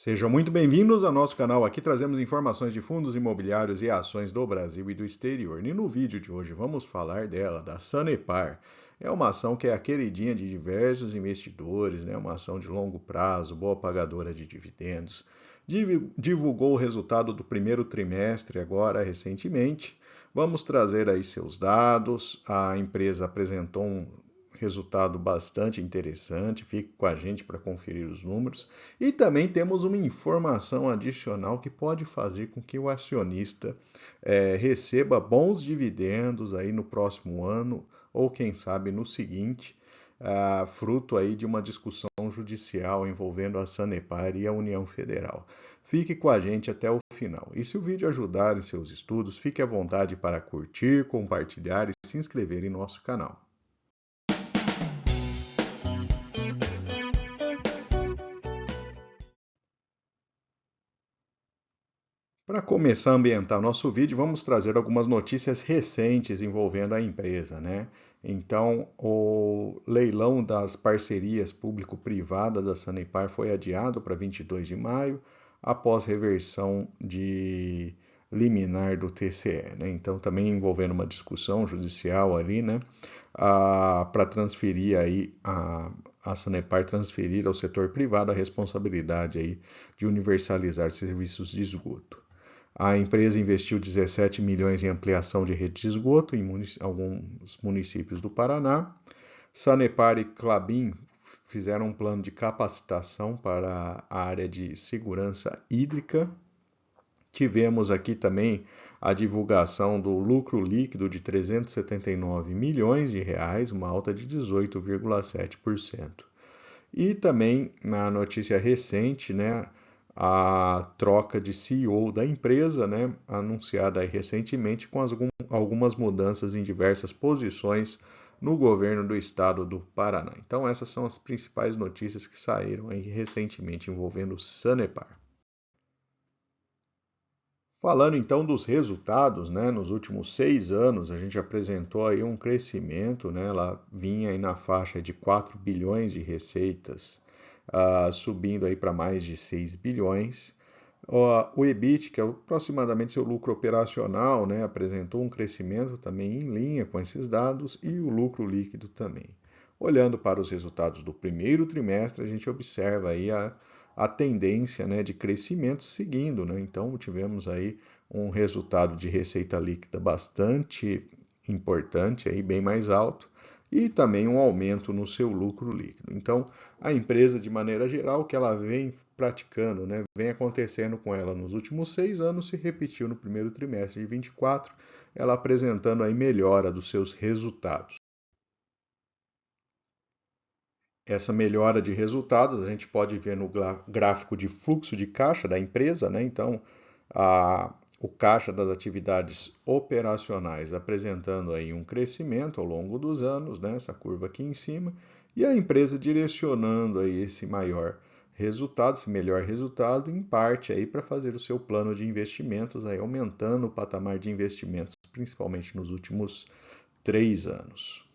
Sejam muito bem-vindos ao nosso canal. Aqui trazemos informações de fundos imobiliários e ações do Brasil e do exterior. E no vídeo de hoje vamos falar dela, da Sanepar. É uma ação que é a queridinha de diversos investidores, né? Uma ação de longo prazo, boa pagadora de dividendos. Divulgou o resultado do primeiro trimestre agora recentemente. Vamos trazer aí seus dados. A empresa apresentou um resultado bastante interessante. Fique com a gente para conferir os números. E também temos uma informação adicional que pode fazer com que o acionista receba bons dividendos aí no próximo ano ou quem sabe no seguinte, fruto aí de uma discussão judicial envolvendo a Sanepar e a União Federal. Fique com a gente até o final. E se o vídeo ajudar em seus estudos, fique à vontade para curtir, compartilhar e se inscrever em nosso canal. Para começar a ambientar nosso vídeo, vamos trazer algumas notícias recentes envolvendo a empresa, né? Então, o leilão das parcerias público-privada da Sanepar foi adiado para 22 de maio, após reversão de liminar do TCE, né? Então, também envolvendo uma discussão judicial ali, né? Para transferir aí a Sanepar transferir ao setor privado a responsabilidade aí de universalizar serviços de esgoto. A empresa investiu 17 milhões em ampliação de rede de esgoto em alguns municípios do Paraná. Sanepar e Klabin fizeram um plano de capacitação para a área de segurança hídrica. Tivemos aqui também a divulgação do lucro líquido de 379 milhões de reais, uma alta de 18,7%. E também na notícia recente, né, a troca de CEO da empresa, né, anunciada recentemente com algumas mudanças em diversas posições no governo do estado do Paraná. Então essas são as principais notícias que saíram aí recentemente envolvendo o Sanepar. Falando então dos resultados, né, nos últimos 6 anos a gente apresentou aí um crescimento, né, ela vinha aí na faixa de 4 bilhões de receitas, subindo aí para mais de 6 bilhões. O EBIT, que é aproximadamente seu lucro operacional, né, apresentou um crescimento também em linha com esses dados e o lucro líquido também. Olhando para os resultados do primeiro trimestre, a gente observa aí a tendência, né, de crescimento seguindo, né? Então tivemos aí um resultado de receita líquida bastante importante, aí bem mais alto, e também um aumento no seu lucro líquido. Então a empresa, de maneira geral, que ela vem praticando, né, vem acontecendo com ela nos últimos 6 anos, se repetiu no primeiro trimestre de 24, ela apresentando aí melhora dos seus resultados. Essa melhora de resultados a gente pode ver no gráfico de fluxo de caixa da empresa, né? Então, o caixa das atividades operacionais apresentando aí um crescimento ao longo dos anos, né? Essa curva aqui em cima, e a empresa direcionando aí esse maior resultado, esse melhor resultado, em parte aí para fazer o seu plano de investimentos, aí aumentando o patamar de investimentos, principalmente nos últimos 3 anos.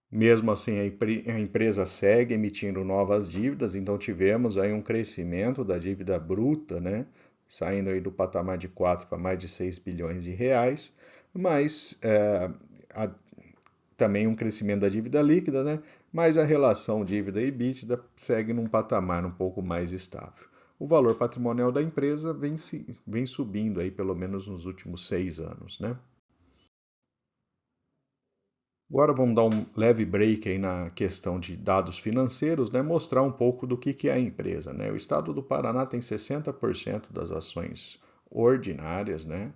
Mesmo assim, a empresa segue emitindo novas dívidas, então tivemos aí um crescimento da dívida bruta, né? Saindo aí do patamar de 4 para mais de 6 bilhões de reais, mas também um crescimento da dívida líquida, né? Mas a relação dívida e EBITDA segue num patamar um pouco mais estável. O valor patrimonial da empresa vem subindo aí pelo menos nos últimos 6 anos, né? Agora vamos dar um leve break aí na questão de dados financeiros, né? Mostrar um pouco do que é a empresa, né? O estado do Paraná tem 60% das ações ordinárias, né?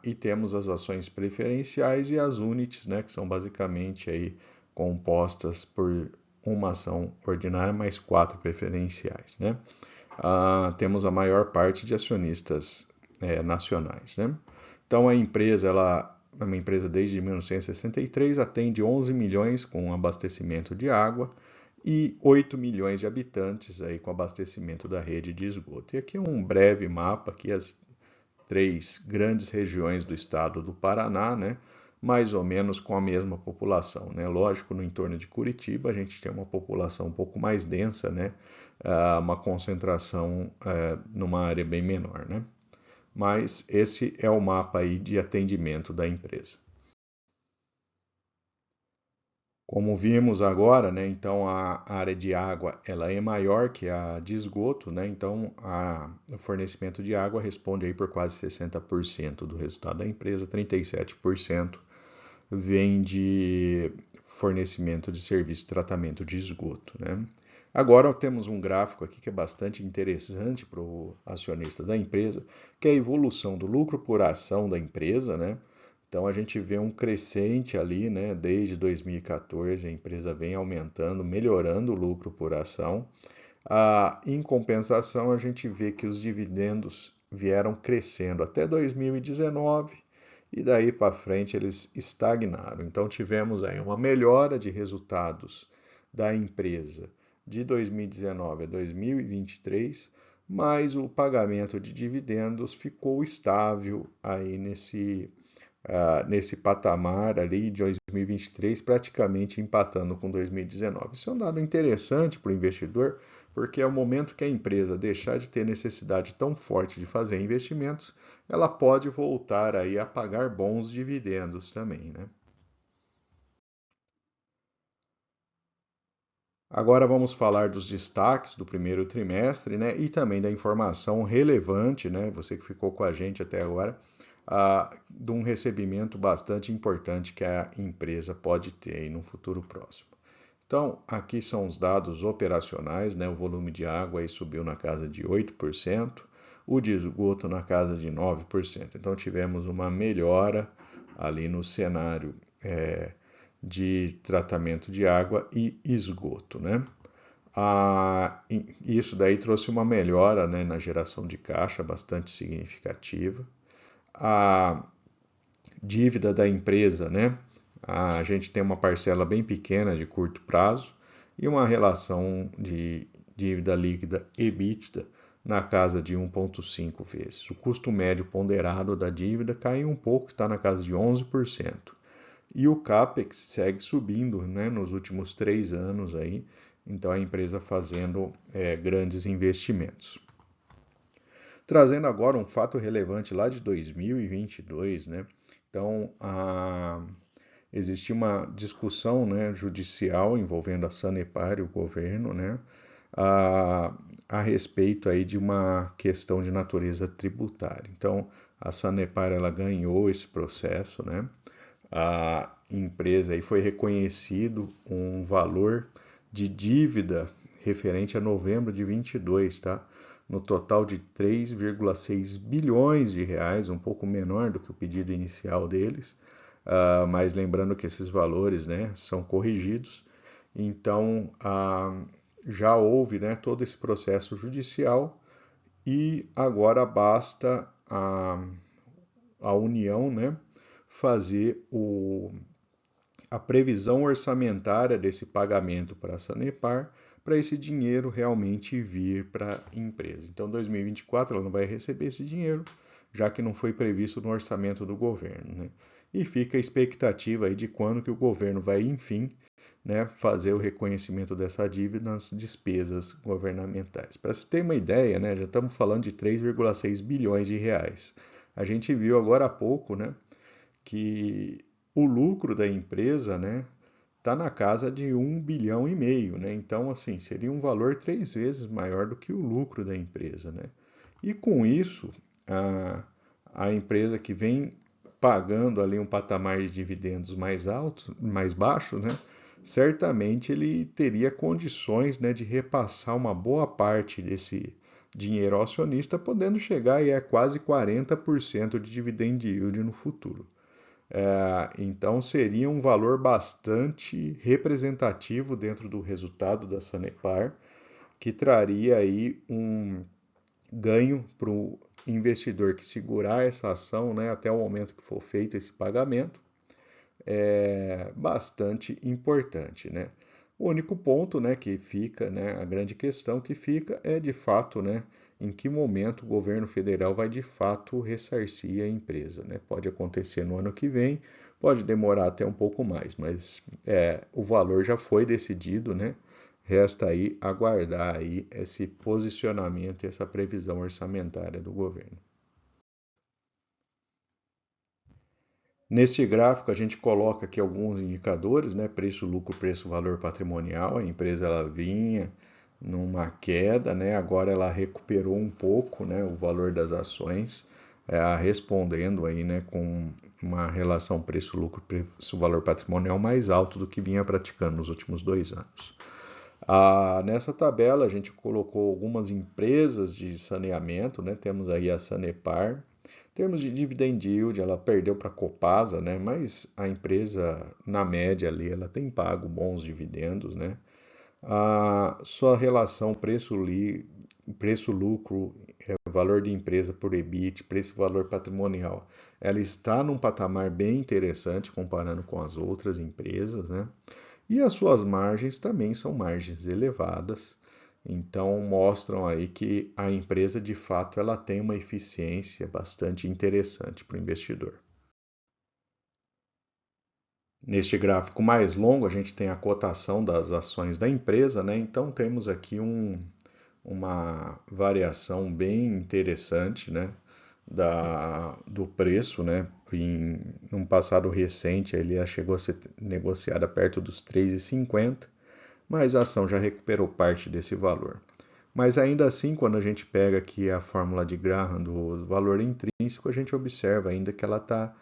E temos as ações preferenciais e as units, né? Que são basicamente aí compostas por uma ação ordinária mais 4 preferenciais, né? Temos a maior parte de acionistas nacionais, né? Então a empresa, ela é uma empresa desde 1963, atende 11 milhões com abastecimento de água e 8 milhões de habitantes aí com abastecimento da rede de esgoto. E aqui um breve mapa, aqui as 3 grandes regiões do estado do Paraná, né? mais ou menos com a mesma população, né? Lógico, no entorno de Curitiba a gente tem uma população um pouco mais densa, né? Uma concentração numa área bem menor, né? Mas esse é o mapa aí de atendimento da empresa. Como vimos agora, né, então a área de água ela é maior que a de esgoto, né, então o fornecimento de água responde aí por quase 60% do resultado da empresa, 37% vem de fornecimento de serviço de tratamento de esgoto, né. Agora temos um gráfico aqui que é bastante interessante para o acionista da empresa, que é a evolução do lucro por ação da empresa, né? Então a gente vê um crescente ali, né? Desde 2014 a empresa vem aumentando, melhorando o lucro por ação. Em compensação, a gente vê que os dividendos vieram crescendo até 2019 e daí para frente eles estagnaram. Então tivemos aí uma melhora de resultados da empresa de 2019 a 2023, mas o pagamento de dividendos ficou estável aí nesse patamar ali de 2023, praticamente empatando com 2019. Isso é um dado interessante para o investidor, porque é o momento que a empresa deixar de ter necessidade tão forte de fazer investimentos, ela pode voltar aí a pagar bons dividendos também, né? Agora vamos falar dos destaques do primeiro trimestre, né? E também da informação relevante, né? Você que ficou com a gente até agora, de um recebimento bastante importante que a empresa pode ter aí no futuro próximo. Então, aqui são os dados operacionais, né? O volume de água aí subiu na casa de 8%, o de esgoto na casa de 9%. Então, tivemos uma melhora ali no cenário de tratamento de água e esgoto, né? Isso daí trouxe uma melhora, né, na geração de caixa bastante significativa. A dívida da empresa, né? A gente tem uma parcela bem pequena de curto prazo e uma relação de dívida líquida EBITDA na casa de 1,5 vezes. O custo médio ponderado da dívida caiu um pouco, está na casa de 11%. E o CAPEX segue subindo, né, nos últimos 3 anos aí, então a empresa fazendo grandes investimentos. Trazendo agora um fato relevante lá de 2022, né? Então, existia uma discussão, né, judicial envolvendo a Sanepar e o governo, né, a respeito aí de uma questão de natureza tributária. Então, a Sanepar ela ganhou esse processo, né? A empresa aí foi reconhecido um valor de dívida referente a novembro de 22, tá? No total de 3,6 bilhões de reais, um pouco menor do que o pedido inicial deles, mas lembrando que esses valores, né, são corrigidos. Então, já houve, né, todo esse processo judicial e agora basta a União, né, fazer a previsão orçamentária desse pagamento para a Sanepar, para esse dinheiro realmente vir para a empresa. Então, 2024 ela não vai receber esse dinheiro, já que não foi previsto no orçamento do governo, né? E fica a expectativa aí de quando que o governo vai, enfim, né, fazer o reconhecimento dessa dívida nas despesas governamentais. Para se ter uma ideia, né, já estamos falando de 3,6 bilhões de reais. A gente viu agora há pouco, né, que o lucro da empresa, né, está na casa de 1,5 bilhão, né? Então, assim, seria um valor 3 vezes maior do que o lucro da empresa, né? E com isso, a empresa que vem pagando ali um patamar de dividendos mais alto, mais baixo, né? Certamente ele teria condições, né, de repassar uma boa parte desse dinheiro ao acionista, podendo chegar aí a quase 40% de dividend yield no futuro. Então seria um valor bastante representativo dentro do resultado da Sanepar, que traria aí um ganho para o investidor que segurar essa ação, né, até o momento que for feito esse pagamento, bastante importante, né? O único ponto, né, que fica, né, a grande questão que fica é de fato, né, em que momento o governo federal vai de fato ressarcir a empresa, né? Pode acontecer no ano que vem, pode demorar até um pouco mais, mas o valor já foi decidido, né? Resta aí aguardar aí esse posicionamento e essa previsão orçamentária do governo. Nesse gráfico a gente coloca aqui alguns indicadores, né? Preço, lucro, preço, valor patrimonial. A empresa ela vinha numa queda, né? Agora ela recuperou um pouco, né? O valor das ações, respondendo aí, né? Com uma relação preço-lucro, preço-valor patrimonial mais alto do que vinha praticando nos últimos 2 anos. Nessa tabela a gente colocou algumas empresas de saneamento, né? Temos aí a Sanepar. Em termos de dividend yield, ela perdeu para a Copasa, né? Mas a empresa, na média ali, ela tem pago bons dividendos, né? A sua relação preço-lucro, valor de empresa por EBIT, preço-valor patrimonial, ela está num patamar bem interessante comparando com as outras empresas, né? E as suas margens também são margens elevadas, então mostram aí que a empresa de fato ela tem uma eficiência bastante interessante para o investidor. Neste gráfico mais longo, a gente tem a cotação das ações da empresa, né? Então temos aqui uma variação bem interessante, né? Do preço, né? Em um passado recente, ele chegou a ser negociada perto dos 3,50, mas a ação já recuperou parte desse valor. Mas ainda assim, quando a gente pega aqui a fórmula de Graham do valor intrínseco, a gente observa ainda que ela está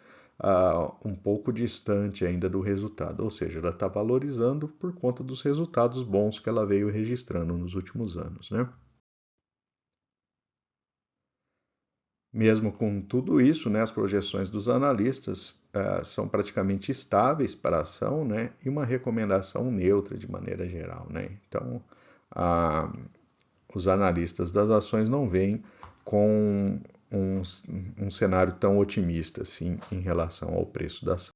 um pouco distante ainda do resultado, ou seja, ela está valorizando por conta dos resultados bons que ela veio registrando nos últimos anos, né? Mesmo com tudo isso, né, as projeções dos analistas são praticamente estáveis para a ação, né, e uma recomendação neutra de maneira geral, né? Então, ah, os analistas das ações não veem com um cenário tão otimista assim em relação ao preço da ação.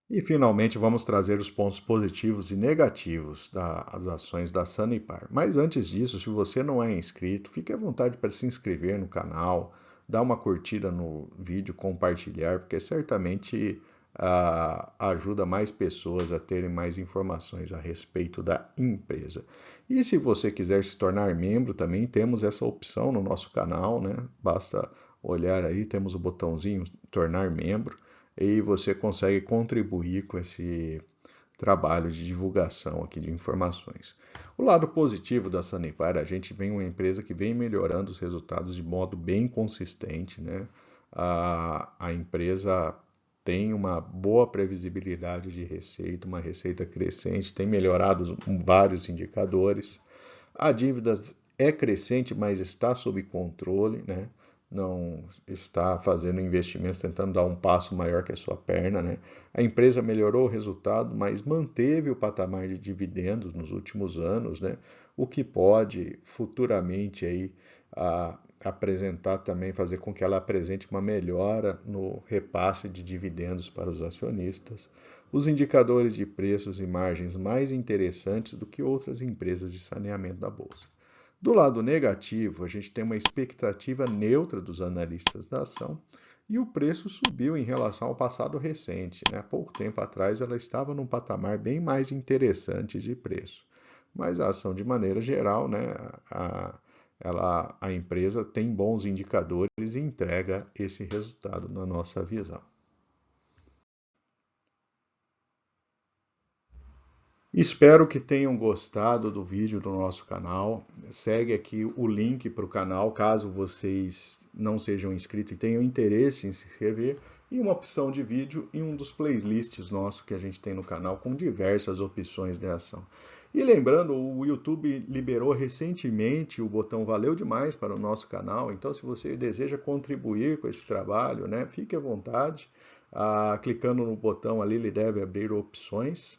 E finalmente vamos trazer os pontos positivos e negativos das ações da Sanepar. Mas antes disso, se você não é inscrito, fique à vontade para se inscrever no canal, dar uma curtida no vídeo, compartilhar, porque certamente ajuda mais pessoas a terem mais informações a respeito da empresa. E se você quiser se tornar membro, também temos essa opção no nosso canal, né? Basta olhar aí, temos o botãozinho tornar membro e você consegue contribuir com esse trabalho de divulgação aqui de informações. O lado positivo da Sanepar, a gente vem uma empresa que vem melhorando os resultados de modo bem consistente, né? A empresa tem uma boa previsibilidade de receita, uma receita crescente, tem melhorado vários indicadores. A dívida é crescente, mas está sob controle, né? Não está fazendo investimentos, tentando dar um passo maior que a sua perna, né? A empresa melhorou o resultado, mas manteve o patamar de dividendos nos últimos anos, né? O que pode futuramente aí apresentar também, fazer com que ela apresente uma melhora no repasse de dividendos para os acionistas. Os indicadores de preços e margens mais interessantes do que outras empresas de saneamento da bolsa. Do lado negativo, a gente tem uma expectativa neutra dos analistas da ação e o preço subiu em relação ao passado recente, né? Há pouco tempo atrás ela estava num patamar bem mais interessante de preço. Mas a ação, de maneira geral, né, a empresa tem bons indicadores e entrega esse resultado na nossa visão. Espero que tenham gostado do vídeo do nosso canal. Segue aqui o link para o canal, caso vocês não sejam inscritos e tenham interesse em se inscrever, e uma opção de vídeo em um dos playlists nossos que a gente tem no canal com diversas opções de ação. E lembrando, o YouTube liberou recentemente o botão Valeu Demais para o nosso canal, então se você deseja contribuir com esse trabalho, né, fique à vontade. Clicando no botão ali, ele deve abrir opções.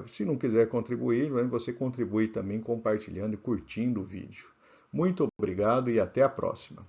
Se não quiser contribuir, você contribui também compartilhando e curtindo o vídeo. Muito obrigado e até a próxima.